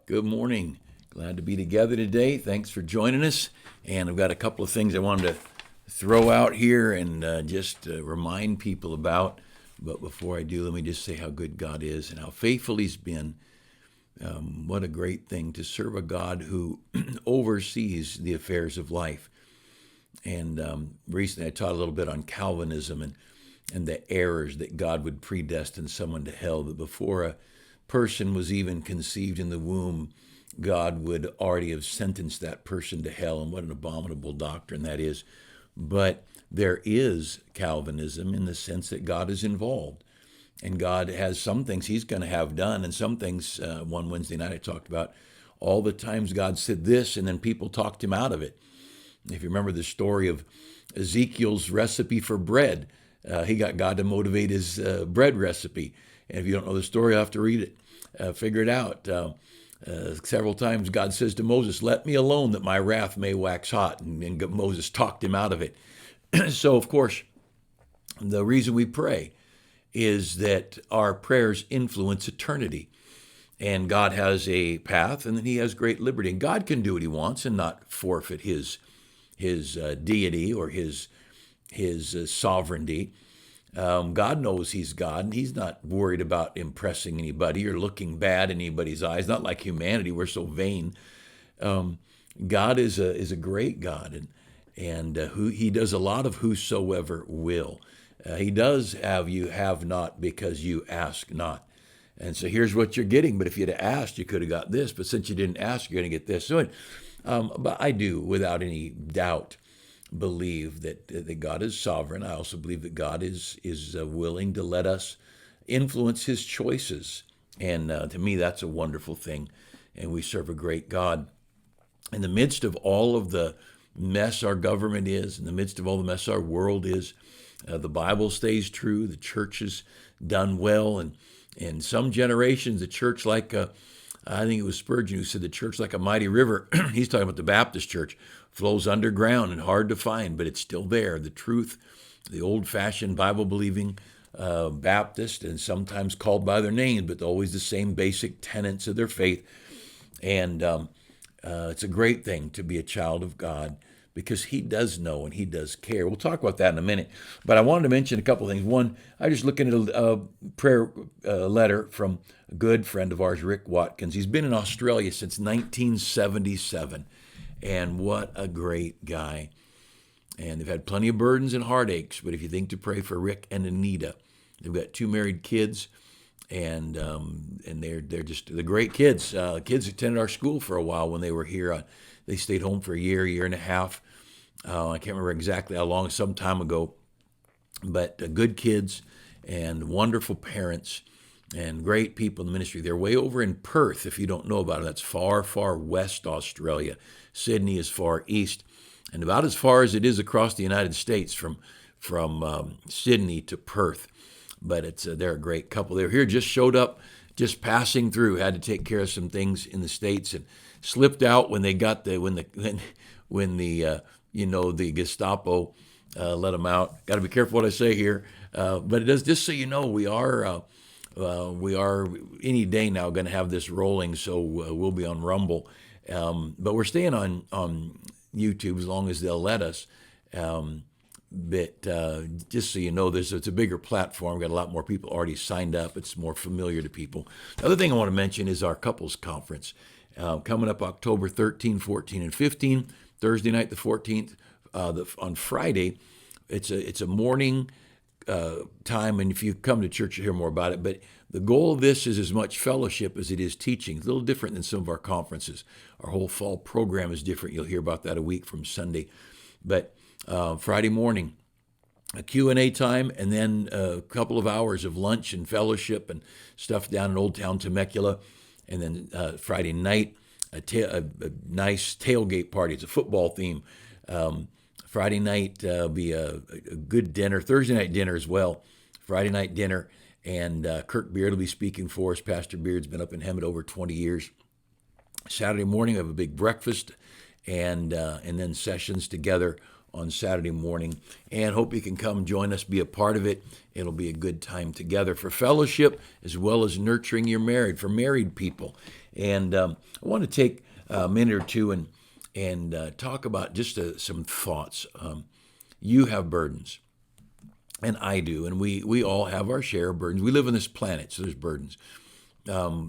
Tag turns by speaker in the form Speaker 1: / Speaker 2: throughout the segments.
Speaker 1: Good morning. Glad to be together today. Thanks for joining us. And I've got a couple of things I wanted to throw out here and just remind people about. But before I do, let me just say how good God is and how faithful He's been. What a great thing to serve a God who oversees the affairs of life. And recently I taught a little bit on Calvinism and the errors that God would predestine someone to hell, that before a person was even conceived in the womb, God would already have sentenced that person to hell, and what an abominable doctrine that is. But there is Calvinism in the sense that God is involved, and God has some things He's going to have done, and some things, one Wednesday night I talked about all the times God said this, and then people talked Him out of it. If you remember the story of Ezekiel's recipe for bread, he got God to motivate his bread recipe. And if you don't know the story, you'll have to read it, figure it out. Several times God says to Moses, "Let me alone that my wrath may wax hot." And Moses talked him out of it. So, of course, the reason we pray is that our prayers influence eternity. And God has a path, and then He has great liberty. And God can do what He wants and not forfeit His deity or His sovereignty. God knows He's God, and He's not worried about impressing anybody or looking bad in anybody's eyes. Not like humanity; we're so vain. God is a great God, and He does a lot of whosoever will. He does have you have not because you ask not. And so here's what you're getting. But if you'd have asked, you could have got this. But since you didn't ask, you're going to get this. So, but I do, without any doubt, believe that God is sovereign. I also believe that God is willing to let us influence His choices. And to me, that's a wonderful thing. And we serve a great God. In the midst of all of the mess our government is, in the midst of all the mess our world is, the Bible stays true. The church has done well. And in some generations, the church I think it was Spurgeon who said the church like a mighty river. He's talking about the Baptist church, flows underground and hard to find, but it's still there. The truth, the old-fashioned Bible-believing Baptist, and sometimes called by their names, but always the same basic tenets of their faith. And it's a great thing to be a child of God because He does know and He does care. We'll talk about that in a minute. But I wanted to mention a couple of things. One, I was just looking at a prayer letter from a good friend of ours, Rick Watkins. He's been in Australia since 1977. And what a great guy. And they've had plenty of burdens and heartaches. But if you think to pray for Rick and Anita, they've got two married kids. And they're just the great kids. Kids attended our school for a while when they were here. They stayed home for a year and a half. I can't remember exactly how long, some time ago. But good kids and wonderful parents and great people in the ministry. They're way over in Perth, if you don't know about it. That's far, far west Australia. Sydney is far east, and about as far as it is across the United States from Sydney to Perth. But they're a great couple. They're here, just showed up, just passing through. Had to take care of some things in the States and slipped out when they got when the Gestapo let them out. Got to be careful what I say here. But it does, just so you know, we are any day now going to have this rolling, so we'll be on Rumble. But we're staying on YouTube as long as they'll let us. But just so you know, it's a bigger platform. We've got a lot more people already signed up. It's more familiar to people. The other thing I want to mention is our couples conference coming up October 13, 14, and 15. Thursday night, the 14th. On Friday, it's a morning time, and if you come to church, you'll hear more about it. But the goal of this is as much fellowship as it is teaching. It's a little different than some of our conferences. Our whole fall program is different. You'll hear about that a week from Sunday. But Friday morning, a Q&A time, and then a couple of hours of lunch and fellowship and stuff down in Old Town Temecula. And then Friday night, a nice tailgate party. It's a football theme. Friday night be a good dinner. Thursday night dinner as well. Friday night dinner. And Kirk Beard will be speaking for us. Pastor Beard's been up in Hemet over 20 years. Saturday morning, we have a big breakfast and then sessions together on Saturday morning. And hope you can come join us, be a part of it. It'll be a good time together for fellowship as well as nurturing your marriage, for married people. And I want to take a minute or two and talk about just some thoughts. You have burdens, and I do, and we all have our share of burdens. We live on this planet, so there's burdens.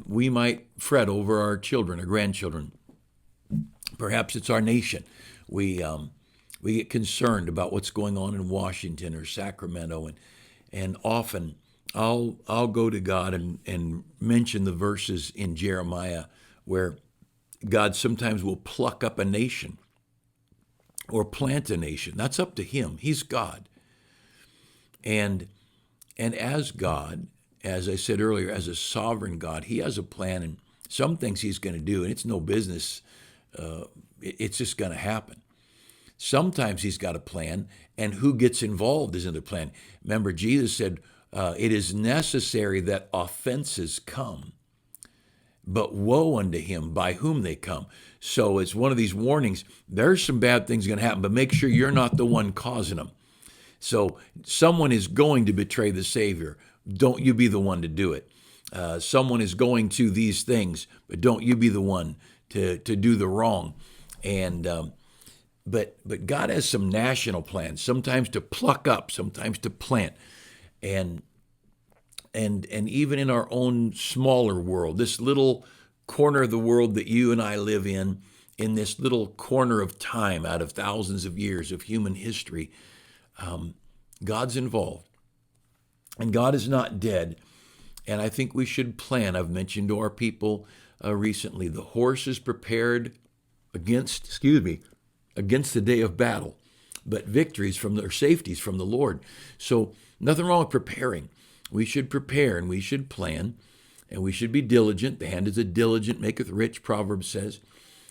Speaker 1: We might fret over our children or grandchildren. Perhaps it's our nation. We get concerned about what's going on in Washington or Sacramento, and often I'll go to God and mention the verses in Jeremiah where God sometimes will pluck up a nation or plant a nation. That's up to Him. He's God. And as God, as I said earlier, as a sovereign God, He has a plan, and some things He's going to do, and it's no business. It's just going to happen. Sometimes He's got a plan, and who gets involved is in the plan. Remember, Jesus said, it is necessary that offenses come, but woe unto him by whom they come. So it's one of these warnings. There's some bad things going to happen, but make sure you're not the one causing them. So someone is going to betray the Savior. Don't you be the one to do it. Someone is going to these things, but don't you be the one to do the wrong. And but God has some national plans, sometimes to pluck up, sometimes to plant. And even in our own smaller world, this little corner of the world that you and I live in this little corner of time out of thousands of years of human history, God's involved. And God is not dead. And I think we should plan. I've mentioned to our people recently, the horse is prepared against the day of battle, but victories or safeties from the Lord. So nothing wrong with preparing. We should prepare and we should plan and we should be diligent. The hand is a diligent maketh rich, Proverbs says.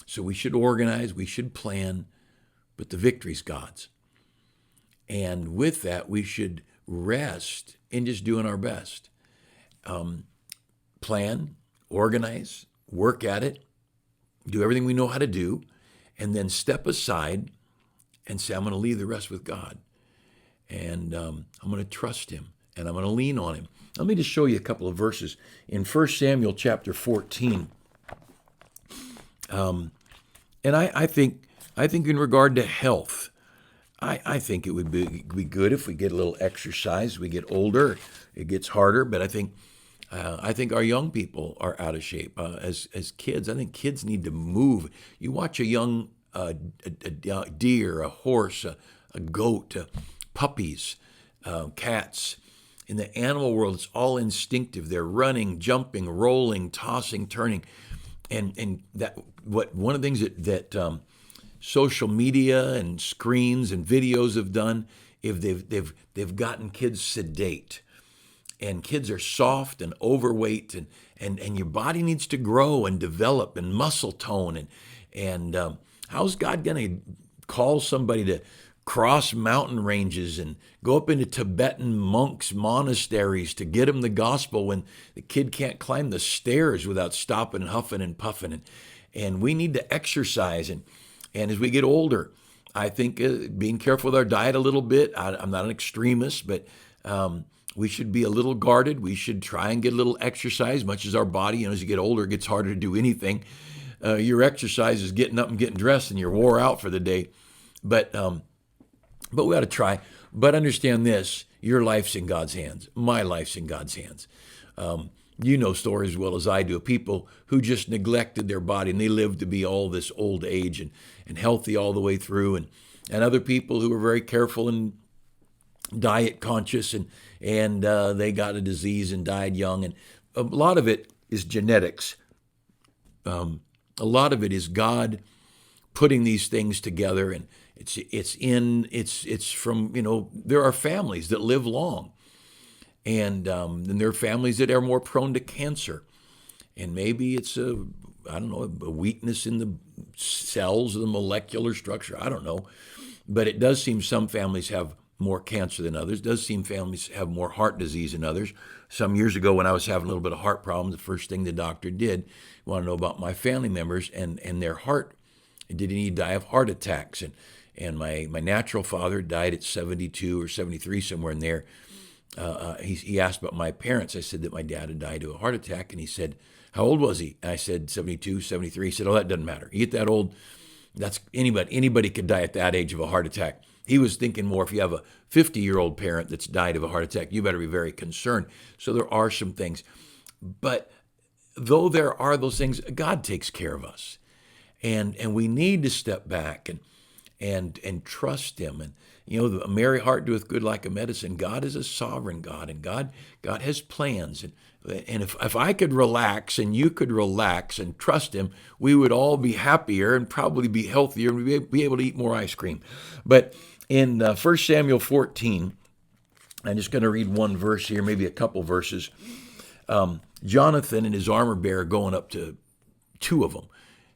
Speaker 1: So we should organize, we should plan, but the victory's God's. And with that, we should rest in just doing our best. Plan, organize, work at it, do everything we know how to do, and then step aside and say, I'm going to leave the rest with God. And I'm going to trust Him, and I'm going to lean on Him. Let me just show you a couple of verses. In 1 Samuel chapter 14, and I think in regard to health, I think it would be good if we get a little exercise. We get older, it gets harder, but I think our young people are out of shape. As kids, I think kids need to move. You watch a young a deer, a horse, a goat, puppies, cats. In the animal world, it's all instinctive. They're running, jumping, rolling, tossing, turning, and that one of the things that social media and screens and videos have done, if they've gotten kids sedate. And kids are soft and overweight, and your body needs to grow and develop and muscle tone. And how's God going to call somebody to cross mountain ranges and go up into Tibetan monks' monasteries to get them the gospel when the kid can't climb the stairs without stopping and huffing and puffing? And we need to exercise. And as we get older, I think being careful with our diet a little bit. I'm not an extremist, but we should be a little guarded. We should try and get a little exercise, much as our body, as you get older, it gets harder to do anything. Your exercise is getting up and getting dressed, and you're wore out for the day. But we ought to try. But understand this, your life's in God's hands. My life's in God's hands. You know stories as well as I do of people who just neglected their body, and they lived to be all this old age and healthy all the way through. And other people who were very careful and diet conscious, and they got a disease and died young. And a lot of it is genetics. A lot of it is God putting these things together, and it's from, there are families that live long, and there are families that are more prone to cancer, and maybe it's a weakness in the cells, the molecular structure. I don't know, but it does seem some families have more cancer than others. It does seem families have more heart disease than others. Some years ago, when I was having a little bit of heart problems, the first thing the doctor did, want to know about my family members and their heart. Did any die of heart attacks? And my natural father died at 72 or 73, somewhere in there. He asked about my parents. I said that my dad had died of a heart attack, and he said, How old was he? I said 72, 73. He said, oh, that doesn't matter. You get that old, that's anybody could die at that age of a heart attack. He was thinking more, if you have a 50-year-old parent that's died of a heart attack, you better be very concerned. So there are some things. But though there are those things, God takes care of us. And we need to step back and trust him. And a merry heart doeth good like a medicine. God is a sovereign God, and God has plans. And if I could relax and you could relax and trust him, we would all be happier and probably be healthier and we'd be able to eat more ice cream. But in 1 Samuel 14, I'm just going to read one verse here, maybe a couple verses. Jonathan and his armor bearer going up to two of them.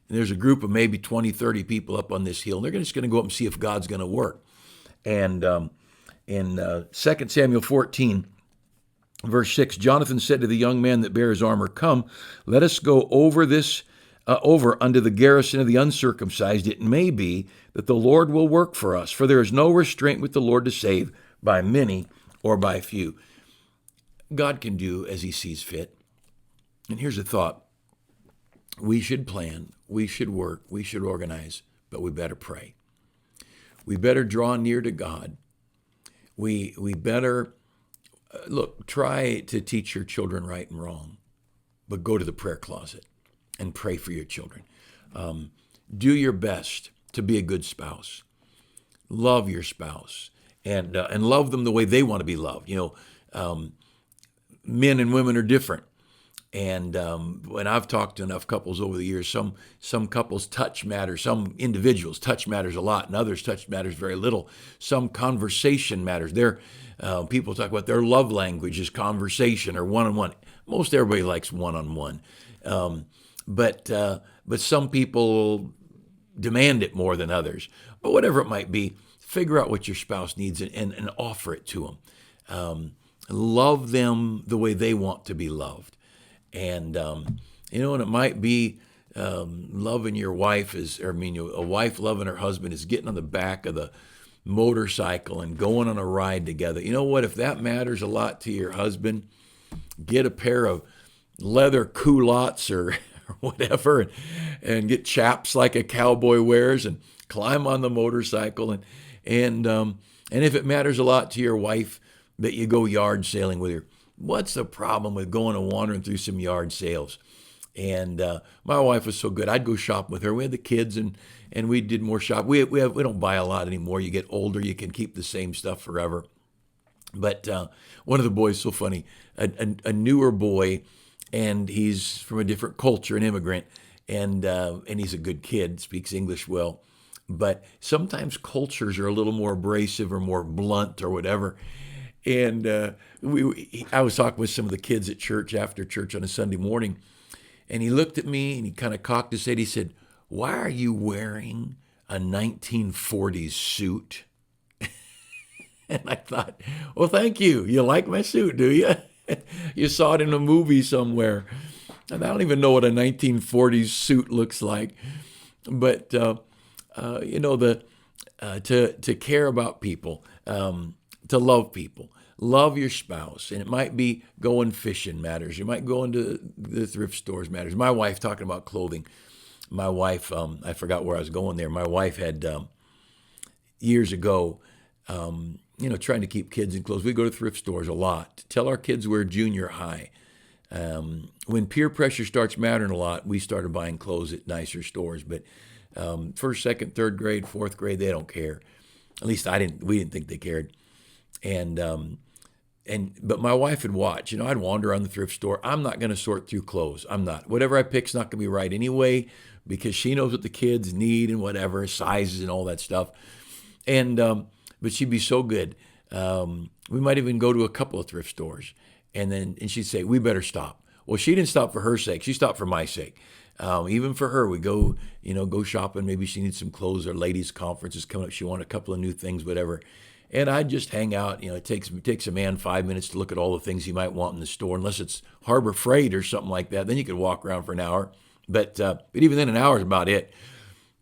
Speaker 1: And there's a group of maybe 20, 30 people up on this hill. And they're just going to go up and see if God's going to work. And in 2 Samuel 14, verse 6, Jonathan said to the young man that bare his armor, come, let us go over unto the garrison of the uncircumcised. It may be that the Lord will work for us, for there is no restraint with the Lord to save by many or by few. God can do as he sees fit. And here's a thought. We should plan, we should work, we should organize, but we better pray. We better draw near to God. We better, try to teach your children right and wrong, but go to the prayer closet and pray for your children. Do your best to be a good spouse. Love your spouse and love them the way they want to be loved. Men and women are different. And when I've talked to enough couples over the years, some couples touch matters, some individuals touch matters a lot, and others touch matters very little. Some conversation matters. People talk about their love language is conversation or one-on-one. Most everybody likes one-on-one. But some people demand it more than others. But whatever it might be, figure out what your spouse needs and offer it to them. Love them the way they want to be loved. And, and it might be loving your wife a wife loving her husband is getting on the back of the motorcycle and going on a ride together. You know what? If that matters a lot to your husband, get a pair of leather culottes or whatever and get chaps like a cowboy wears and climb on the motorcycle. And if it matters a lot to your wife that you go yard sailing with her, what's the problem with going and wandering through some yard sales? And my wife was so good. I'd go shop with her. We had the kids, and we did more shop. We don't buy a lot anymore. You get older, you can keep the same stuff forever. But one of the boys, so funny, a newer boy, and he's from a different culture, an immigrant, and he's a good kid, speaks English well. But sometimes cultures are a little more abrasive or more blunt or whatever. And I was talking with some of the kids at church after church on a Sunday morning, and he looked at me and he kind of cocked his head. He said, "Why are you wearing a 1940s suit?" And I thought, well, thank you. You like my suit, do you? You saw it in a movie somewhere. And I don't even know what a 1940s suit looks like. But, to care about people, to love people. Love your spouse. And it might be going fishing matters. You might go into the thrift stores matters. My wife, talking about clothing, my wife, I forgot where I was going there. My wife had, years ago, trying to keep kids in clothes. We go to thrift stores a lot. Tell our kids we're junior high. When peer pressure starts mattering a lot, we started buying clothes at nicer stores. But first, second, third grade, fourth grade, they don't care. At least we didn't think they cared. But my wife would watch. I'd wander around the thrift store. I'm not going to sort through clothes. I'm not. Whatever I pick's not going to be right anyway, because she knows what the kids need and whatever, sizes and all that stuff. But she'd be so good. We might even go to a couple of thrift stores, and she'd say, "We better stop." Well, she didn't stop for her sake. She stopped for my sake. Even for her, we go shopping. Maybe she needs some clothes, or ladies' conference is coming up. She wanted a couple of new things, whatever. And I'd just hang out. It takes a man 5 minutes to look at all the things he might want in the store, unless it's Harbor Freight or something like that. Then you could walk around for an hour. But even then, an hour is about it.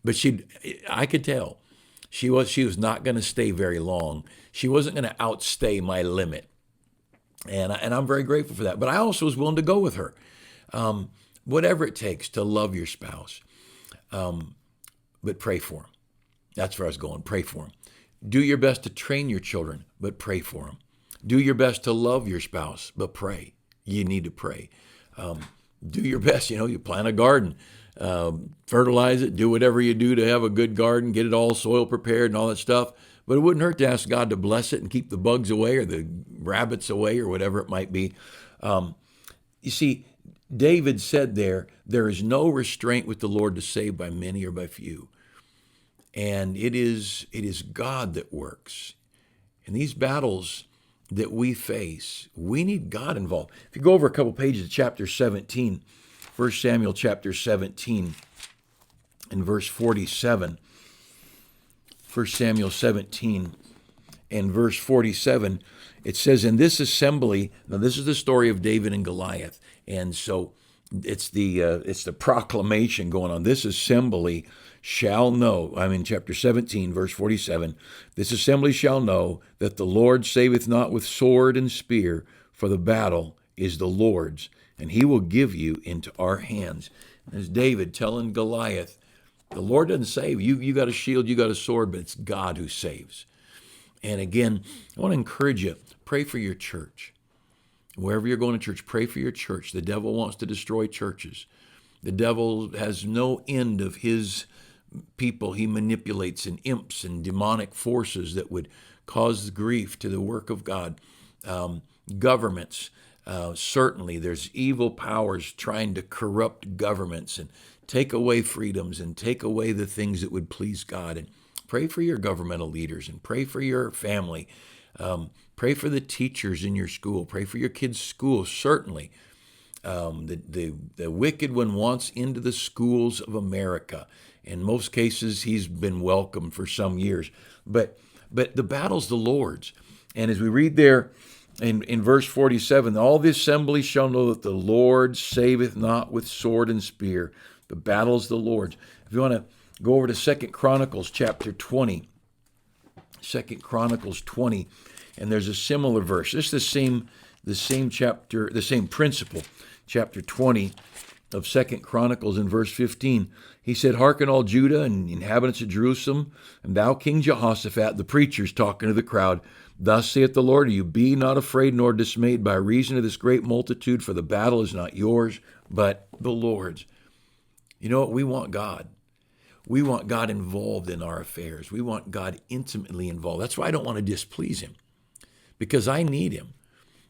Speaker 1: But I could tell she was not going to stay very long. She wasn't going to outstay my limit. And I'm very grateful for that. But I also was willing to go with her. whatever it takes to love your spouse. But pray for them. That's where I was going. Pray for them. Do your best to train your children, but pray for them. Do your best to love your spouse, but pray. You need to pray. Do your best. You plant a garden, fertilize it, do whatever you do to have a good garden, get it all soil prepared and all that stuff. But it wouldn't hurt to ask God to bless it and keep the bugs away or the rabbits away or whatever it might be. You see, David said there is no restraint with the Lord to save by many or by few. And it is God that works. In these battles that we face, we need God involved. If you go over a couple pages to chapter 17, 1 Samuel chapter 17 and verse 47, 1 Samuel 17 and verse 47, it says, in this assembly, now this is the story of David and Goliath, and so it's the proclamation going on. This assembly shall know, I'm in chapter 17, verse 47, this assembly shall know that the Lord saveth not with sword and spear, for the battle is the Lord's, and he will give you into our hands. As David telling Goliath, the Lord doesn't save. You got a shield, you got a sword, but it's God who saves. And again, I want to encourage you, pray for your church. Wherever you're going to church, pray for your church. The devil wants to destroy churches. The devil has no end of his people he manipulates, and imps and demonic forces that would cause grief to the work of God. Governments, certainly there's evil powers trying to corrupt governments and take away freedoms and take away the things that would please God. And pray for your governmental leaders and pray for your family. Pray for the teachers in your school. Pray for your kids' school, certainly. The wicked one wants into the schools of America. In most cases, he's been welcomed for some years. But the battle's the Lord's. And as we read there in verse 47, all the assembly shall know that the Lord saveth not with sword and spear. The battle's the Lord's. If you want to go over to 2 Chronicles chapter 20, 2 Chronicles 20, and there's a similar verse. This is the same chapter, the same principle. Chapter 20 of 2 Chronicles in verse 15. He said, hearken all Judah and inhabitants of Jerusalem, and thou King Jehoshaphat, the preacher's talking to the crowd. Thus saith the Lord, you be not afraid nor dismayed by reason of this great multitude, for the battle is not yours, but the Lord's. You know what? We want God. We want God involved in our affairs. We want God intimately involved. That's why I don't want to displease him, because I need him.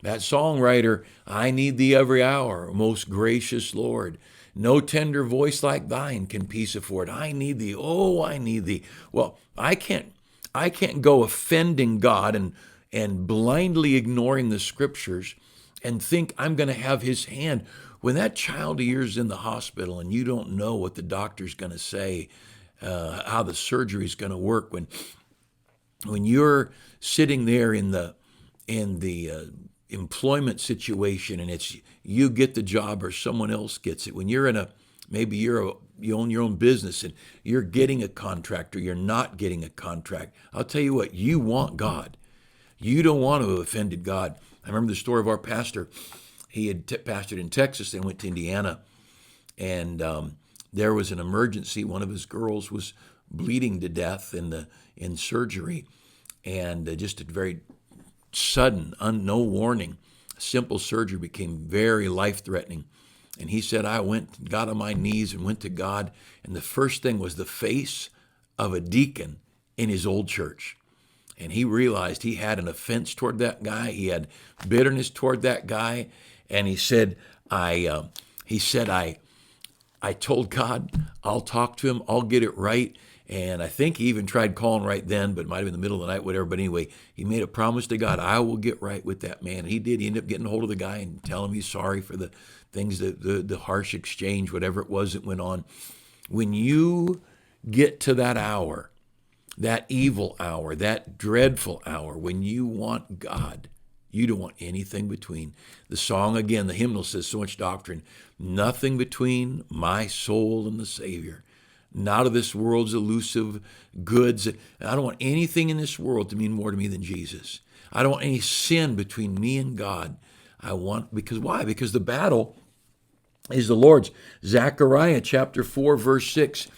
Speaker 1: That songwriter, I need thee every hour, most gracious Lord. No tender voice like thine can peace afford. I need thee, oh, I need thee. Well, I can't go offending God and blindly ignoring the scriptures and think I'm going to have his hand. When that child of yours is in the hospital and you don't know what the doctor's going to say, how the surgery is going to work, when you're sitting there in the employment situation and it's you get the job or someone else gets it, when you're you own your own business and you're getting a contract or you're not getting a contract, I'll tell you what, you want God. You don't want to have offended God. I remember the story of our pastor. He had pastored in Texas and went to Indiana, and there was an emergency. One of his girls was bleeding to death in surgery, and just a very sudden, no warning, simple surgery became very life-threatening. And he said, I got on my knees and went to God, and the first thing was the face of a deacon in his old church. And he realized he had an offense toward that guy. He had bitterness toward that guy. And he said, I told God, I'll talk to him, I'll get it right. And I think he even tried calling right then, but it might have been the middle of the night, whatever. But anyway, he made a promise to God, I will get right with that man. And he did. He ended up getting a hold of the guy and telling him he's sorry for the things, the harsh exchange, whatever it was that went on. When you get to that hour, that evil hour, that dreadful hour, when you want God, you don't want anything between. The song, again, the hymnal says so much doctrine. Nothing between my soul and the Savior. Not of this world's elusive goods. I don't want anything in this world to mean more to me than Jesus. I don't want any sin between me and God. Because why? Because the battle is the Lord's. Zechariah chapter 4, verse 6.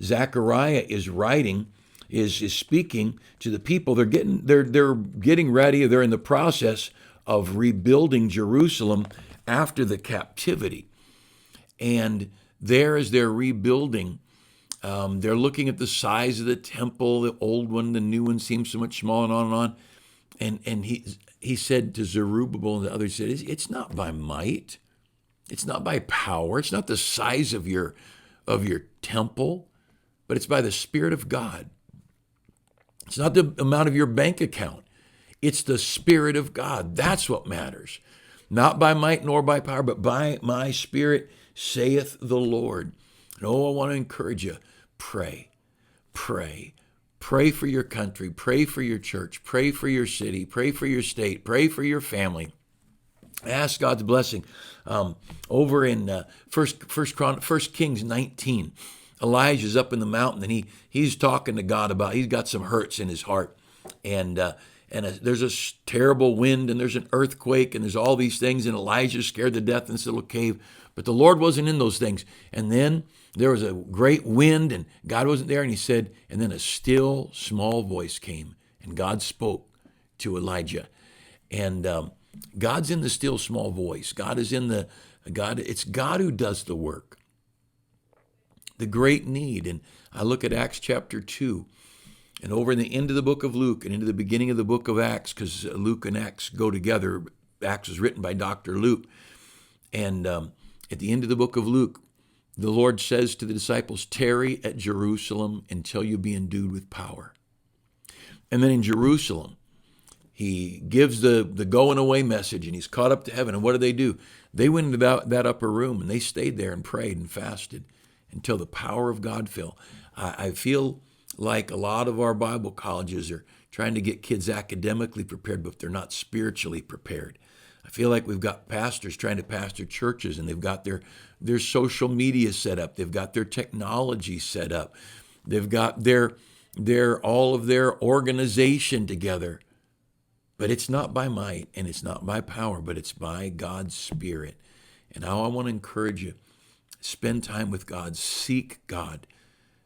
Speaker 1: Zechariah is writing, is speaking to the people. They're getting ready. They're in the process of rebuilding Jerusalem after the captivity. And there, as they're rebuilding, they're looking at the size of the temple, the old one, the new one seems so much smaller, and on and on. And he said to Zerubbabel and the others, he said, it's not by might, it's not by power, it's not the size of your temple, but it's by the Spirit of God. It's not the amount of your bank account. It's the Spirit of God. That's what matters. Not by might nor by power, but by my Spirit, saith the Lord. And I want to encourage you, pray. Pray for your country. Pray for your church. Pray for your city. Pray for your state. Pray for your family. Ask God's blessing. Over in First Kings 19, Elijah's up in the mountain, and he's talking to God about, he's got some hurts in his heart. And there's a terrible wind, and there's an earthquake, and there's all these things, and Elijah's scared to death in this little cave. But the Lord wasn't in those things. And then there was a great wind, and God wasn't there, and he said, and then a still small voice came, and God spoke to Elijah. And God's in the still small voice. It's God who does the work. The great need. And I look at Acts chapter 2, and over in the end of the book of Luke and into the beginning of the book of Acts, because Luke and Acts go together. Acts was written by Dr. Luke. And at the end of the book of Luke, the Lord says to the disciples, tarry at Jerusalem until you be endued with power. And then in Jerusalem, he gives the going away message, and he's caught up to heaven. And what do? They went into that upper room, and they stayed there and prayed and fasted until the power of God fell. I feel like a lot of our Bible colleges are trying to get kids academically prepared, but they're not spiritually prepared. I feel like we've got pastors trying to pastor churches, and they've got their social media set up. They've got their technology set up. They've got their all of their organization together. But it's not by might and it's not by power, but it's by God's Spirit. And now I want to encourage you, spend time with God. Seek God.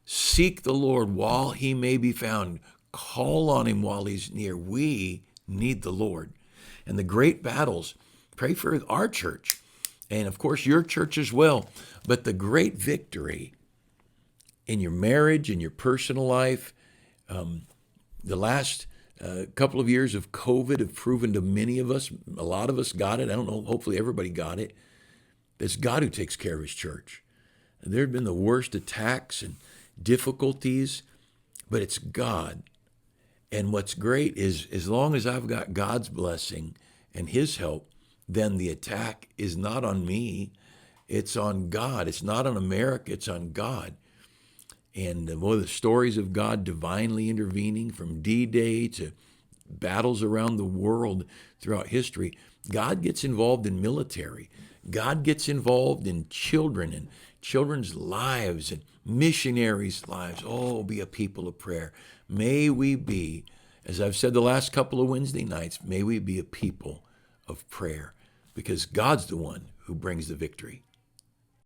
Speaker 1: Seek the Lord while he may be found. Call on him while he's near. We need the Lord. And the great battles, pray for our church. And of course, your church as well. But the great victory in your marriage, in your personal life, the last couple of years of COVID have proven to many of us, a lot of us got it. I don't know, hopefully everybody got it. It's God who takes care of his church. And there have been the worst attacks and difficulties, but it's God. And what's great is as long as I've got God's blessing and his help, then the attack is not on me. It's on God. It's not on America. It's on God. And the stories of God divinely intervening from D-Day to battles around the world throughout history. God gets involved in military. God gets involved in children and children's lives and missionaries' lives. Oh, be a people of prayer. May we be, as I've said the last couple of Wednesday nights, may we be a people of prayer, because God's the one who brings the victory.